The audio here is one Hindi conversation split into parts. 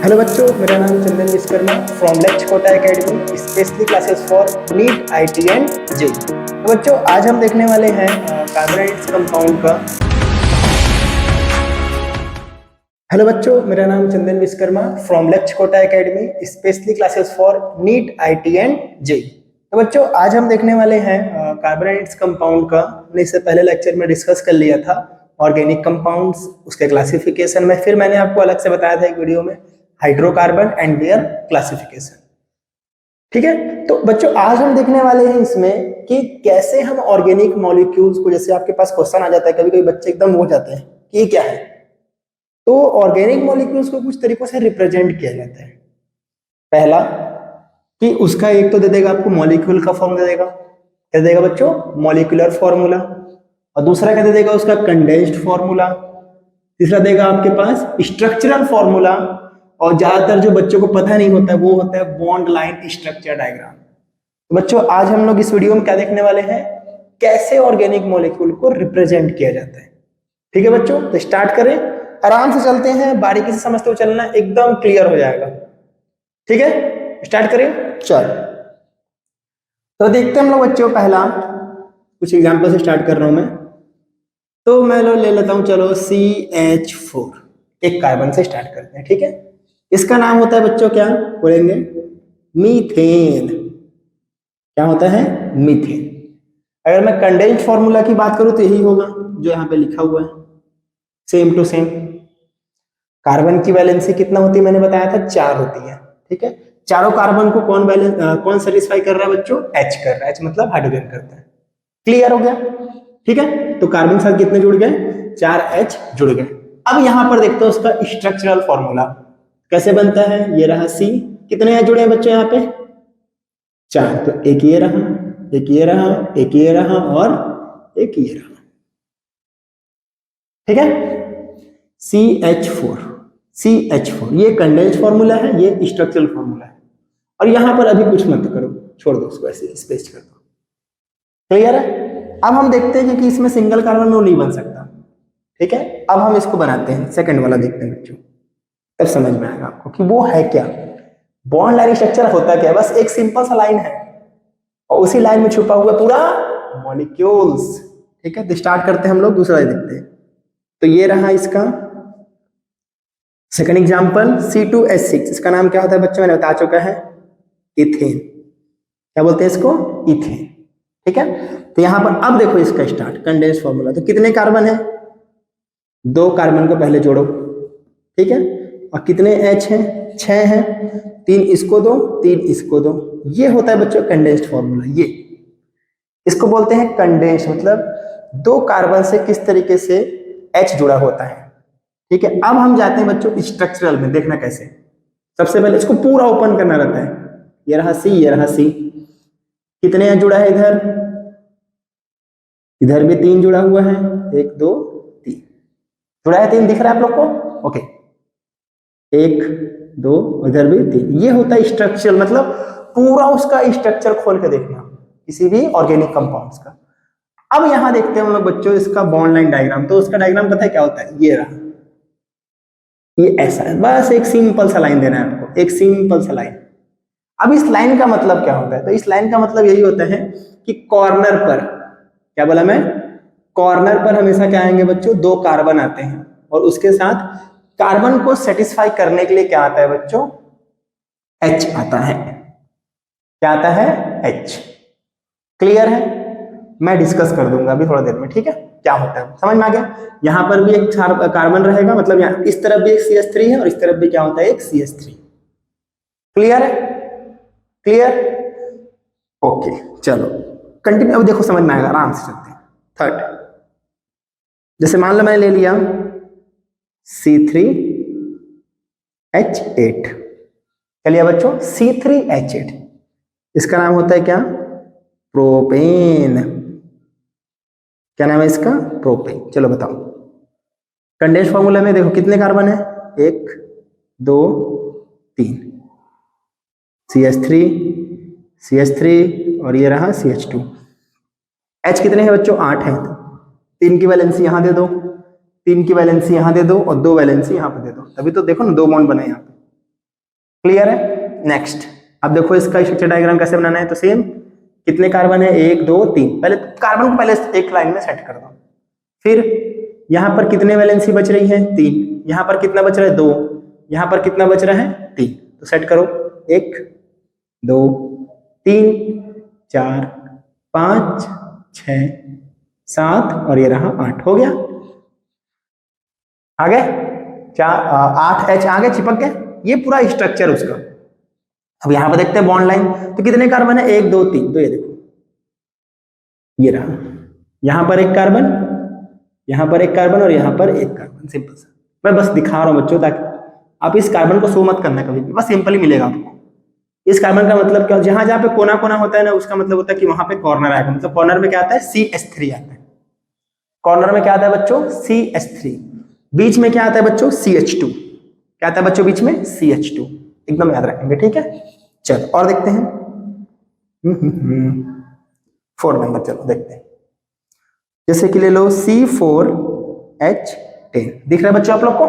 हेलो बच्चों, मेरा नाम चंदन विश्वकर्मा फ्रॉम लेक्च Kota academy, specially classes for NEET, IIT and JEE. तो बच्चों, आज हम देखने वाले हैं कार्बोनाइड्स कंपाउंड का। हेलो बच्चों, मेरा नाम चंदन विश्वकर्मा फ्रॉम लेक्च Kota academy, specially classes for NEET, IIT and JEE. तो बच्चों, आज हम देखने वाले हैं कार्बोनाइड्स कंपाउंड का। हमने इससे पहले लेक्चर में डिस्कस कर लिया था ऑर्गेनिक कंपाउंड्स, उसके क्लासिफिकेशन में। फिर मैंने आपको अलग से बताया था एक वीडियो में हाइड्रोकार्बन एंड देयर क्लासिफिकेशन। ठीक है, तो बच्चों आज हम देखने वाले हैं इसमें कि कैसे हम ऑर्गेनिक मॉलिक्यूल्स को, जैसे आपके पास क्वेश्चन आ जाता है कभी कभी बच्चे एकदम हो जाते हैं कि ये क्या है, तो ऑर्गेनिक मॉलिक्यूल्स को कुछ तरीकों से रिप्रेजेंट किया जाता है। पहला कि उसका एक तो दे देगा आपको मॉलिक्यूल का फॉर्म दे देगा, क्या देगा बच्चों, मॉलिक्यूलर फॉर्मूला। और दूसरा क्या दे देगा, उसका कंडेंस्ड फॉर्मूला। तीसरा देगा आपके पास स्ट्रक्चरल फॉर्मूला। और ज्यादातर जो बच्चों को पता नहीं होता है वो होता है बॉन्ड लाइन स्ट्रक्चर डायग्राम। तो बच्चों आज हम लोग इस वीडियो में क्या देखने वाले हैं, कैसे ऑर्गेनिक मॉलिक्यूल को रिप्रेजेंट किया जाता है। ठीक है बच्चों, तो स्टार्ट करें, आराम से चलते हैं, बारीकी से समझते हुए चलना, एकदम क्लियर हो जाएगा। ठीक है, स्टार्ट करें, चल। तो देखते हैं हम लोग बच्चों, पहला कुछ एग्जाम्पल से स्टार्ट कर रहा हूं मैं। तो मैं ले लेता हूं, चलो CH4, एक कार्बन से स्टार्ट करते हैं। ठीक है, इसका नाम होता है बच्चों, क्या बोलेंगे, मीथेन। क्या होता है, मीथेन। अगर मैं कंडेंस्ड फॉर्मूला की बात करूं तो यही होगा जो यहाँ पे लिखा हुआ है, सेम टू सेम। कार्बन की वैलेंसी कितना होती है, मैंने बताया था 4 होती है। ठीक है, चारों कार्बन को कौन सेटिस्फाई कर रहा है बच्चों, H कर रहा है। H मतलब हाइड्रोजन करता है। क्लियर हो गया। ठीक है, तो कार्बन के साथ कितने जुड़ गए, 4H जुड़ गए। अब यहां पर देखते हो उसका स्ट्रक्चरल फॉर्मूला कैसे बनता है। ये रहा C, कितने जुड़े हैं बच्चों यहाँ पे, 4। तो एक ये रहा, एक ये रहा, एक ये रहा और एक ये रहा। ठीक है, CH4 ये कंडेंस्ड फॉर्मूला है, ये स्ट्रक्चरल फॉर्मूला है। और यहां पर अभी कुछ मत करो, छोड़ दो उसको, ऐसे स्पेस कर दो। क्लियर है। अब हम देखते हैं कि इसमें सिंगल कार्बन नो नहीं बन सकता। ठीक है, अब हम इसको बनाते हैं, सेकंड वाला देखते हैं बच्चों, तब समझ में आएगा आपको कि वो है क्या, बॉन्ड लाइन स्ट्रक्चर होता क्या है। बस एक सिंपल सा लाइन है और उसी लाइन में छुपा हुआ पूरा मॉलिक्यूल्स। ठीक है, तो स्टार्ट करते हैं हम लोग, दूसरा देखते हैं। तो ये रहा इसका सेकंड एग्जांपल, C2H6। इसका नाम क्या होता है बच्चों, मैंने बता चुका है, इथेन। क्या बोलते हैं इसको, इथेन। ठीक है, तो यहां पर अब देखो इसका स्टार्ट, कंडेंस्ड फॉर्मूला। तो कितने कार्बन है, 2 कार्बन को पहले जोड़ो। ठीक है, और कितने H हैं, 6 हैं। 3 इसको दो, 3 इसको दो। ये होता है बच्चों कंडेंस्ड फॉर्मूला। ये इसको बोलते हैं कंडेंस्ड, मतलब 2 कार्बन से किस तरीके से H जुड़ा होता है। ठीक है, अब हम जाते हैं बच्चों स्ट्रक्चरल में, देखना कैसे। सबसे पहले इसको पूरा ओपन करना रहता है। ये रहा C, ये रहा C। कितने जुड़ा है इधर, इधर भी 3 जुड़ा हुआ है, 1 2 3 जुड़ा है, 3 दिख रहा है आप लोग को। ओके, 1 2, इधर भी 3। ये होता है स्ट्रक्चर, मतलब पूरा उसका स्ट्रक्चर खोल के देखना किसी भी ऑर्गेनिक कंपाउंड्स का। अब यहां देखते हैं हम लोग बच्चों इसका बॉन्ड लाइन डायग्राम। तो उसका डायग्राम पता है क्या होता है, ये रहा, ये ऐसा है। बस एक सिंपल सा लाइन देना है आपको, एक सिंपल सा लाइन। अब इस लाइन का मतलब क्या होता है, तो इस लाइन का मतलब यही होता है कि कॉर्नर पर, क्या बोला मैं, कॉर्नर पर हमेशा क्या आएंगे बच्चों, 2 कार्बन आते हैं और उसके साथ कार्बन को सेटिस्फाई करने के लिए क्या आता है बच्चों, H आता है। क्या आता है, H। क्लियर है, मैं डिस्कस कर दूंगा अभी थोड़ा देर में। ठीक है, क्या होता है समझ में आ गया। यहां पर भी एक कार्बन रहेगा, मतलब यहाँ इस तरफ भी एक CH3 है और इस तरफ भी क्या होता है, एक CH3। क्लियर है, क्लियर। ओके, चलो कंटिन्यू। अब देखो समझ में आएगा, आराम से चलते हैं। थर्ड, जैसे मान लो मैंने ले लिया C3H8। क्या लिया बच्चों, C3H8। इसका नाम होता है क्या, प्रोपेन। क्या नाम है इसका, प्रोपेन। चलो बताओ, कंडेंस्ड फॉर्मूला में देखो कितने कार्बन है, 1 2 3, CH3 और ये रहा CH2। H कितने हैं बच्चों, 8 हैं। 3 की वैलेंसी यहां दे दो, 3 की वैलेंसी यहां दे दो और 2 वैलेंसी यहां पे दे दो, तभी तो देखो ना 2 बॉन्ड बने यहाँ पे। क्लियर है? नेक्स्ट अब देखो इसका स्ट्रक्चर डायग्राम कैसे बनाना है। तो सेम, कितने कार्बन है, 1 2 3, पहले कार्बन को पहले एक लाइन में सेट कर दो। फिर यहां पर कितने वैलेंसी बच रही है, 3, यहां पर कितना बच रहा है, 2, यहां पर कितना बच रहा है, 3, तो सेट करो 1 2 3 4 5 6 7 और ये रहा 8, हो गया। आगे 8 H आगे चिपक गए, ये पूरा स्ट्रक्चर उसका। अब यहां पर देखते हैं बॉन्ड लाइन, तो कितने कार्बन है, 1 2 3, तो ये देखो ये रहा, यहां पर एक कार्बन, यहां पर एक कार्बन और यहां पर एक कार्बन। सिंपल सा, मैं बस दिखा रहा हूं बच्चों, ताकि आप इस कार्बन को शो मत करना कभी भी, बस सिंपल ही मिलेगा आपको। इस कार्बन का मतलब क्या, जहां जहां पे कोना कोना होता है ना, उसका मतलब होता है कि वहां पे कॉर्नर आएगा। मतलब कॉर्नर में क्या आता है, CH3 आता है। कॉर्नर में क्या आता है बच्चों, CH3। बीच में क्या आता है बच्चों, CH2। क्या आता है बच्चों बीच में, CH2। एकदम याद रखेंगे, ठीक है। चलो और देखते हैं 4 नंबर, चलो देखते हैं। जैसे कि ले लो C4H10, दिख रहा है बच्चों आप लोग को,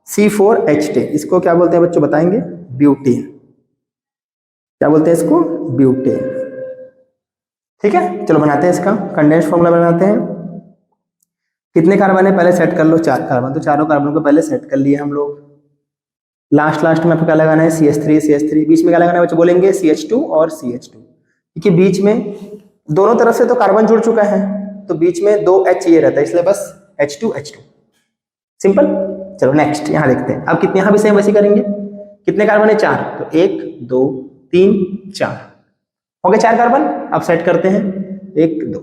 C4H10, इसको क्या बोलते हैं बच्चों, बताएंगे, ब्यूटेन। क्या बोलते हैं इसको, ब्यूटेन। ठीक है, चलो बनाते हैं इसका कंडेंस फॉर्मूला बनाते हैं। कितने कार्बन है पहले सेट कर लो, 4 कार्बन, तो चारों कार्बन को पहले सेट कर लिए हम लोग। लास्ट में आपको क्या लगाना है, CH3। बीच में क्या लगाना है बच्चों, बोलेंगे CH2 और CH2, क्योंकि बीच में दोनों तरफ से तो कार्बन जुड़ चुका है, तो बीच में 2 H ये रहता है, इसलिए बस H2 सिंपल। चलो नेक्स्ट यहां देखते हैं। अब कितने, यहां भी सेम वैसे करेंगे। कितने कार्बन है, 4, तो 1 2 3 4 हो गए 4 कार्बन। अब सेट करते हैं 1 2,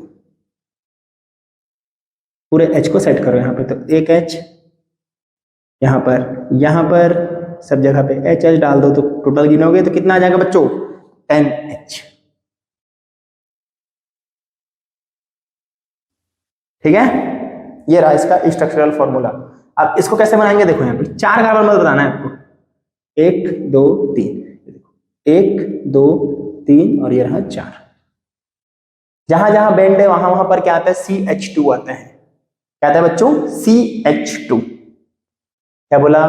पूरे H को सेट करो यहाँ पे, तो 1 H, यहाँ पर सब जगह पे H डाल दो, तो टोटल गिनोगे तो कितना आ जाएगा बच्चों, 10H। ठीक है, ये रहा इसका स्ट्रक्चरल फॉर्मूला। अब इसको कैसे बनाएंगे, देखो यहाँ पे 4 कार्बन मत बताना है आपको, 1 2 3, 1 2 3 और ये रहा 4। जहां जहां बेंड है वहां वहां पर क्या आता है, CH2 आता है। क्या आता है बच्चों, CH2। क्या बोला,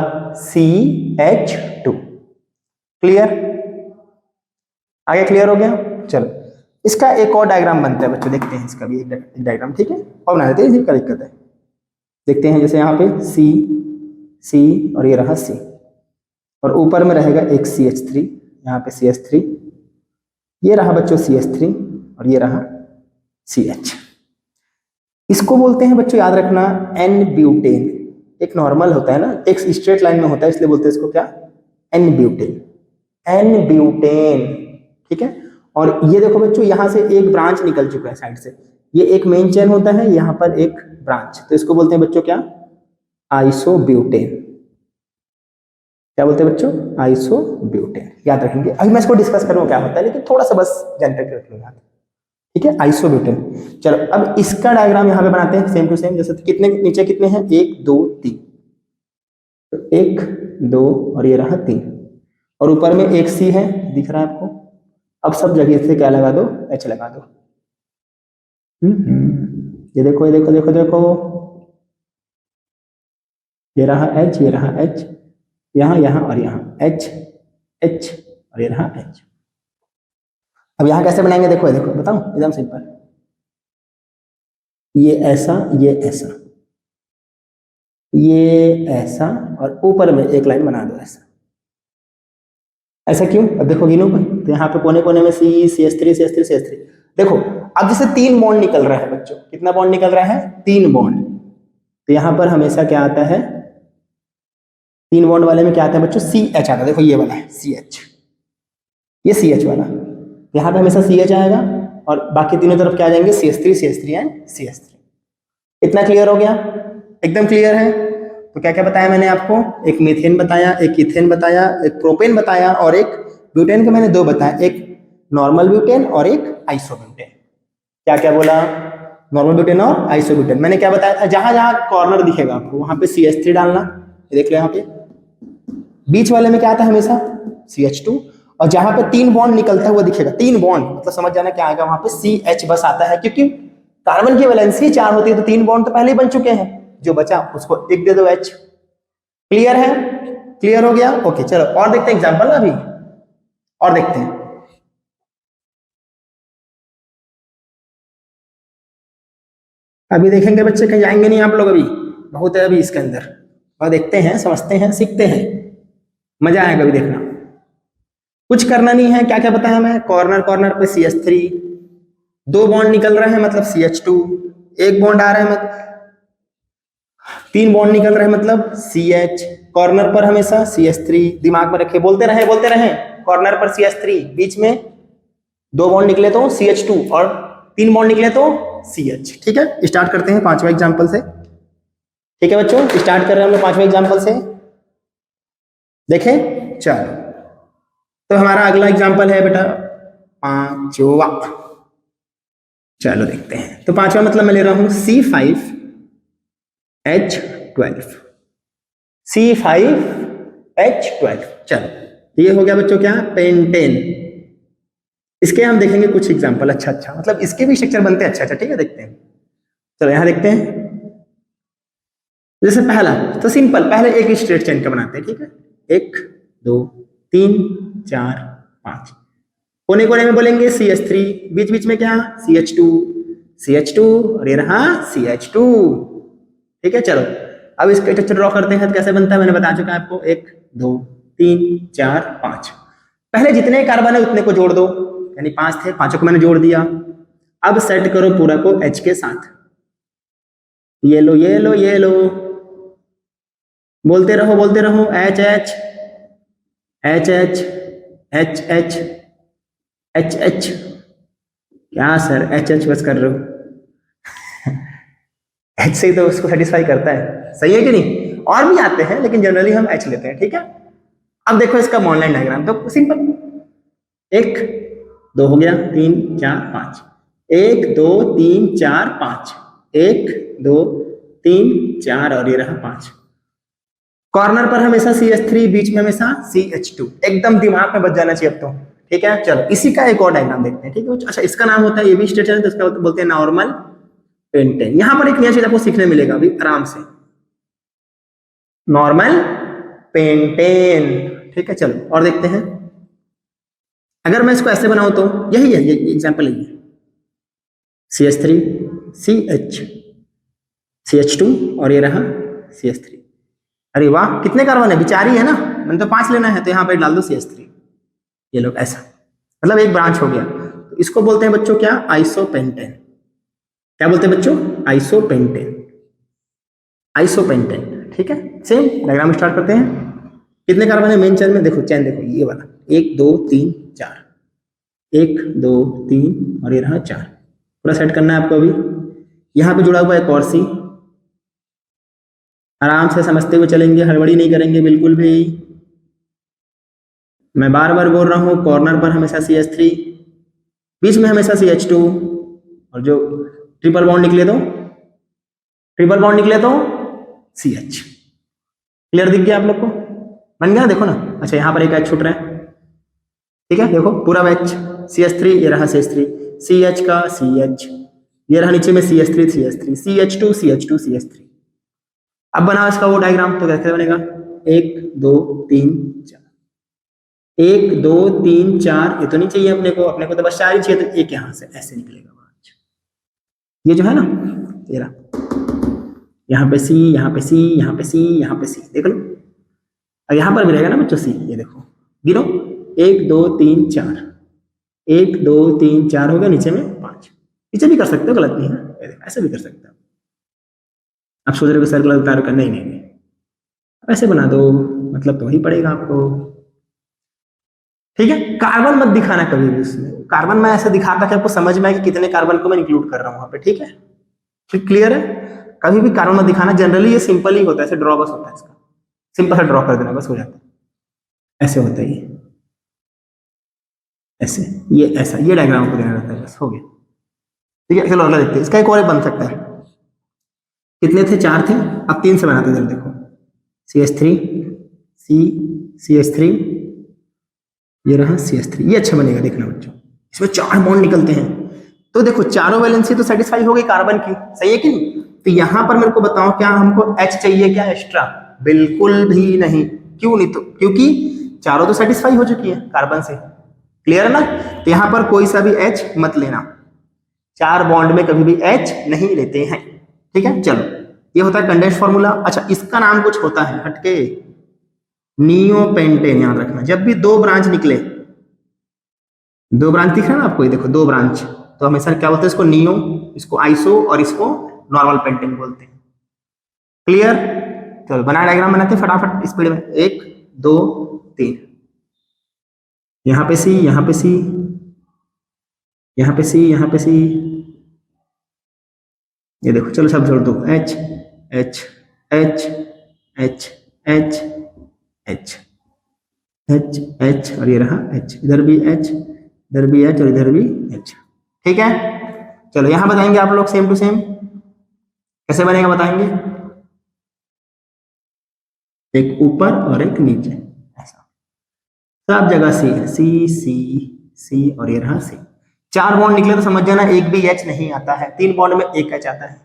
CH2। क्लियर, आगे क्लियर हो गया। चलो इसका एक और डायग्राम बनता है बच्चों, देखते हैं इसका भी एक डायग्राम, ठीक है, और बना देते हैं, इसमें क्या दिक्कत है। देखते हैं, जैसे यहाँ पे C और ये रहा C, और ऊपर में रहेगा एक CH3, यहाँ पे CH3, ये रहा बच्चों CH3 और ये रहा CH। इसको बोलते हैं बच्चों, याद रखना, N ब्यूटेन। एक नॉर्मल होता है ना, एक स्ट्रेट लाइन में होता है, इसलिए बोलते हैं इसको क्या, N ब्यूटेन, N ब्यूटेन। ठीक है, और ये देखो बच्चों, यहां से एक ब्रांच निकल चुका है साइड से, ये एक मेन चेन होता है, यहाँ पर एक ब्रांच, तो इसको बोलते हैं बच्चों क्या, आइसोब्यूटेन। क्या बोलते हैं बच्चों, आइसोब्यूटेन। याद रखेंगे, अभी मैं इसको डिस्कस करूंगा क्या होता है, लेकिन थोड़ा सा बस जानकारी रख लो याद। ठीक है, आइसोब्यूटेन। चलो अब इसका डायग्राम यहाँ पे बनाते हैं सेम टू सेम। जैसे कितने नीचे कितने हैं, 1 2 3, तो 1 2 और ये रहा 3, और ऊपर में एक C है, दिख रहा है आपको। अब सब जगह से क्या लगा दो, H लगा दो। ये देखो ये देखो देखो देखो, ये रहा H, ये रहा H, यहाँ और यहाँ H और ये रहा H। अब यहाँ कैसे बनाएंगे, देखो देखो बताऊं, एकदम सिंपल, ये ऐसा, ये ऐसा, ये ऐसा, और ऊपर में एक लाइन बना दो ऐसा। ऐसा क्यों, अब देखो गिनो पर, तो यहाँ पे कोने कोने में CH3 देखो। अब जैसे 3 बॉन्ड निकल रहा है बच्चों, कितना बॉन्ड निकल रहा है, 3 बॉन्ड, तो यहाँ पर हमेशा क्या आता है, 3 बॉन्ड वाले में क्या आता है बच्चों, CH आता है। देखो ये वाला है CH, ये CH वाला, यहाँ पे हमेशा CH आएगा, और बाकी तीनों तरफ क्या आ जाएंगे, CH3 एंड CH3। इतना क्लियर हो गया, एकदम क्लियर है। तो क्या क्या बताया मैंने आपको, एक मीथेन बताया, एक इथेन बताया, एक प्रोपेन बताया, और एक ब्यूटेन के मैंने 2 बताया, एक नॉर्मल ब्यूटेन और एक आइसोब्यूटेन। क्या क्या बोला, नॉर्मल ब्यूटेन और आइसोब्यूटेन। मैंने क्या बताया था, जहां जहां कॉर्नर दिखेगा आपको वहां पे CH3 डालना, देख लो यहाँ पे। बीच वाले में क्या आता है हमेशा, CH2, और जहां पे 3 बॉन्ड निकलता हुआ दिखेगा, 3 बॉन्ड मतलब समझ जाना क्या आएगा, वहां पे CH बस आता है, क्योंकि कार्बन की वैलेंसी 4 होती है, तो 3 बॉन्ड तो पहले ही बन चुके हैं, जो बचा उसको एक दे दो H। क्लियर है, क्लियर हो गया? ओके चलो और देखते हैं एग्जाम्पल अभी, और देखते हैं। अभी देखेंगे बच्चे, कहीं जाएंगे नहीं आप लोग, अभी बहुत है अभी इसके अंदर, और देखते हैं, समझते हैं, सीखते हैं, मजा आएगा अभी देखना। कुछ करना नहीं है, क्या क्या बताया हमें, कॉर्नर कॉर्नर पे CH3, 2 बॉन्ड निकल रहे हैं मतलब CH2, 1 बॉन्ड आ रहा है मतलब 3 बॉन्ड निकल रहे हैं मतलब CH, कॉर्नर पर हमेशा CH3, दिमाग में रखे, बोलते रहे, कॉर्नर पर CH3, बीच में 2 बॉन्ड निकले तो CH2 और 3 बॉन्ड निकले तो CH। ठीक है, स्टार्ट करते हैं 5वां एग्जाम्पल से। ठीक है बच्चों, स्टार्ट कर रहे हैं हम लोग 5वें एग्जाम्पल से। देखें, चलो तो हमारा अगला एग्जाम्पल है बेटा 5वां। चलो देखते हैं, तो 5वां मतलब मैं ले रहा हूं C5H12, C5H12। चलो ये हो गया बच्चों क्या, पेंटेन। इसके हम देखेंगे कुछ एग्जाम्पल, अच्छा मतलब इसके भी स्ट्रक्चर बनते हैं अच्छा, ठीक है देखते हैं। चलो यहां देखते हैं, जैसे पहला तो सिंपल, पहले एक स्ट्रेट चेन का बनाते हैं, ठीक है, 1 2 3 4 5, कोने कोने में बोलेंगे CH3, बीच बीच में क्या CH2 और ये रहा CH2। ठीक है, चलो अब इसका स्ट्रक्चर ड्रॉ करते हैं, तो कैसे बनता है मैंने बता चुका है आपको, 1 2 3 4 5। पहले जितने कार्बन है उतने को जोड़ दो, यानी 5 थे, 5 को मैंने जोड़ दिया। अब सेट करो पूरा को H के साथ, ये लो ये लो ये लो, बोलते रहो H H H H H H H H। क्या सर H H बस कर रहे हो? H से ही तो उसको सेटिस्फाई करता है, सही है कि नहीं? और भी आते हैं लेकिन जनरली हम H लेते हैं। ठीक है, अब देखो इसका बॉन्ड डायग्राम, तो सिंपल, 1 2 हो गया, 3 4 5, 1 2 3 4 5, 1 2 3 4 और ये रहा 5। कॉर्नर पर हमेशा CH3, बीच में हमेशा CH2, एकदम दिमाग में बच जाना चाहिए अब तो। ठीक है, चलो इसी का एक और डायग्राम देखते हैं। ठीक है, अच्छा इसका नाम होता है, ये भी स्ट्रक्चर है तो इसका बोलते हैं नॉर्मल पेंटेन। यहां पर एक नया चीज आपको सीखने मिलेगा अभी आराम से, नॉर्मल पेंटेन। ठीक है, चलो और देखते हैं। अगर मैं इसको ऐसे बनाऊं तो यही है, ये एग्जाम्पल यही है, CH3 CH CH2 और ये रहा CH3। अरे वाह, कितने कार्बन है, बिचारी है ना, मैंने तो 5 लेना है तो यहाँ पे डाल दो CH3। ये लोग ऐसा, मतलब एक ब्रांच हो गया। तो इसको बोलते हैं बच्चों क्या, आइसोपेंटेन। क्या बोलते हैं बच्चों, आइसोपेंटेन, आइसोपेंटेन। ठीक है, सेम डायग्राम स्टार्ट करते हैं। कितने कार्बन है मेन चेन में, देखो चेन देखो ये वाला, 1 2 3 4, 1 2 3 और ये रहा 4। पूरा सेट करना है आपको। अभी यहाँ पे जुड़ा हुआ है एक और C, आराम से समझते हुए चलेंगे, हड़बड़ी नहीं करेंगे बिल्कुल भी। मैं बार बार बोल रहा हूँ, कॉर्नर पर हमेशा CH3, बीच में हमेशा CH2, और जो ट्रिपल बॉन्ड निकले तो CH। क्लियर दिख गया आप लोग को, बन गया देखो ना। अच्छा यहाँ पर एक H छूट रहा है, ठीक है, देखो पूरा H, CH3 ये रहा CH3, CH का CH, ये रहा नीचे में CH3 CH2 CH2 CH3। अब बनाओ इसका वो डायग्राम, तो कैसे बनेगा, 1 2 3 4, 1 2 3 4, ये तो नहीं चाहिए अपने को तो बस 4 ही चाहिए, तो एक यहां से ऐसे निकलेगा ब्रांच, ये जो है ना, ये रहा, यहाँ पे C, यहाँ पे C, यहाँ पे C, यहाँ पे C, देख लो। और यहाँ पर भी रहेगा ना बच्चों C, ये देखो गिनो, 1 2 3 4, 1 2 3 4 हो गया, नीचे में 5। नीचे भी कर सकते हो, गलत नहीं है, ऐसे भी कर सकते हो। आप सोच रहे हो सर्कल उतार कर, नहीं नहीं नहीं, ऐसे बना दो, मतलब तो वही पड़ेगा आपको। ठीक है, कार्बन मत दिखाना कभी भी उसमें, कार्बन मैं ऐसे दिखाता कि आपको समझ में आए कि कितने कार्बन को मैं इंक्लूड कर रहा हूँ वहां पे। ठीक है, ठीक, क्लियर है? कभी भी कार्बन मत दिखाना, जनरली ये सिंपल ही होता है, ऐसे ड्रॉ बस होता है इसका, सिंपल सा ड्रॉ कर देना बस, हो जाता है, ऐसे होता है ये, ऐसे, ये ऐसा, ये डायग्राम को देना रहता है, बस हो गया। ठीक है, चलो अगला देखते हैं, इसका एक और बन सकता है। कितने थे, 4 थे, अब 3 से बनाते हैं, देखो CH3 CH3, ये रहा CH3, ये अच्छा बनेगा, देखना बच्चों, इसमें 4 बॉन्ड निकलते हैं। तो देखो चारों वैलेंसी तो सेटिस्फाई हो गई कार्बन की, सही है कि नहीं? तो यहां पर मेरे को बताओ, क्या हमको H चाहिए क्या एक्स्ट्रा? बिल्कुल भी नहीं, क्यों नहीं? तो क्योंकि चारों तो सेटिस्फाई हो चुकी है कार्बन से, क्लियर है ना? तो यहाँ पर कोई सा भी H मत लेना, 4 बॉन्ड में कभी भी H नहीं लेते हैं, ठीक है? चलो, ये होता है कंडेंस फॉर्मूला। अच्छा, इसका नाम कुछ होता है हटके, नियोपेंटेन। याद रखना, जब भी 2 ब्रांच निकले, 2 ब्रांच दिख रहा है ना आपको, ये देखो 2 ब्रांच, तो हमेशा क्या बोलते हैं इसको? नियो, इसको आइसो और इसको नॉर्मल पेंटेन बोलते हैं, क्लियर? चलो बना डायग्राम बनाते फटाफट स्पीड में। 1 2 3, यहाँ पे C, यहाँ पे C, यहाँ पे C, यहाँ पे C, ये देखो। चलो सब जोड़ दो, H H H H H H H H और ये रहा H, इधर भी H, इधर भी H और इधर भी H, ठीक है? चलो यहाँ बताएंगे आप लोग सेम टू सेम कैसे बनेगा, बताएंगे। एक ऊपर और एक नीचे, ऐसा सब जगह C है, C C C और ये रहा C। 4 बॉन्ड निकले तो समझ जाना एक भी H नहीं आता है, 3 बॉन्ड में एक H आता है,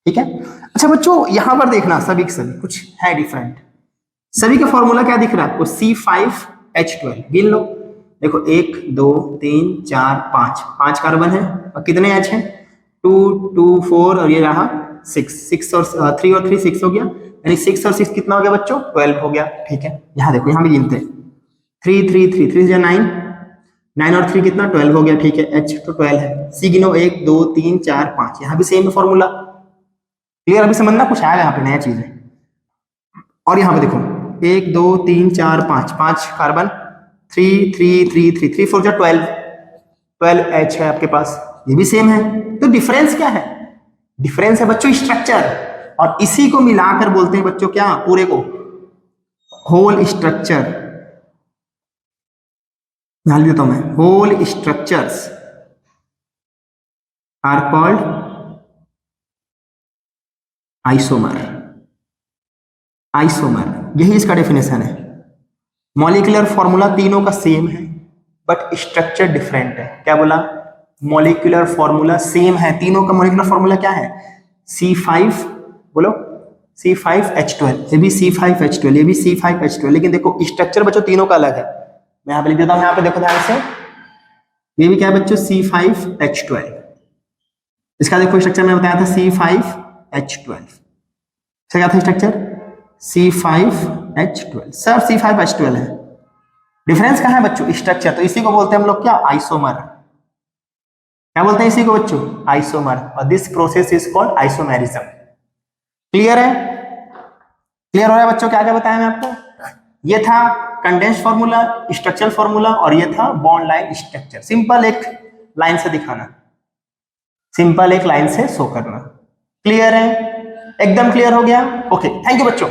ठीक है? अच्छा बच्चों, यहां पर देखना सभी के सभी कुछ है डिफरेंट। सभी का फॉर्मूला क्या दिख रहा है आपको? C5H12 गिन लो, देखो 1 2 3 4 5 कार्बन है और कितने H हैं? 2 2 4 और ये रहा 6 और 3 और 3 6 हो गया, यानी 6 और 6 कितना हो गया बच्चों? 12 हो गया, ठीक है? यहाँ देखो, यहाँ भी गिनते हैं, 3 3 3 3 से 9, 9 और 3 कितना? 12 हो गया, ठीक है? H तो 12 है। C गिनो, 1 2 3 4 5, यहाँ भी सेम फॉर्मूला, क्लियर? अभी समझना कुछ आएगा यहाँ पे नया चीज है। और यहाँ पे देखो 1 2 3 4 5, 5 कार्बन, 3 3 3 3 3 4 जो 12, 12 H है आपके पास, ये भी सेम है। तो डिफरेंस क्या है? डिफरेंस है बच्चों स्ट्रक्चर, और इसी को मिलाकर बोलते हैं बच्चों क्या? पूरे को होल स्ट्रक्चर। ध्यान देता हूं मैं, whole structures are called isomer. Isomer, यही इसका डेफिनेशन है। मॉलिक्यूलर फॉर्मूला तीनों का सेम है बट स्ट्रक्चर डिफरेंट है। क्या बोला? मॉलिक्यूलर फॉर्मूला सेम है, तीनों का मॉलिक्यूलर फॉर्मूला क्या है? C5, बोलो, C5H12, ये भी C5H12, ये भी C5H12, लेकिन देखो स्ट्रक्चर बच्चों तीनों का अलग है। मैं यहाँ पे लिख देता हूँ, यहाँ पे देखो ध्यान से, ये भी क्या है बच्चों? C5H12। इसका देखो स्ट्रक्चर में बताया था C5H12, इसका क्या था स्ट्रक्चर? C5H12, सब C5H12 है। डिफरेंस कहाँ है बच्चों? स्ट्रक्चर। तो इसी को बोलते हैं हम लोग क्या? आइसोमर। क्या बोलते हैं इसी को बच्चों? आइसोमर। और this process is called isomerism. Clear है? क्लियर हो रहा है बच्चों? क्या क्या बताया मैं आपको? ये था कंडेंस फॉर्मूला, स्ट्रक्चरल फॉर्मूला, और ये था बॉन्ड लाइन स्ट्रक्चर। सिंपल एक लाइन से दिखाना, सिंपल एक लाइन से शो करना। क्लियर है? एकदम क्लियर हो गया? ओके, थैंक यू बच्चों।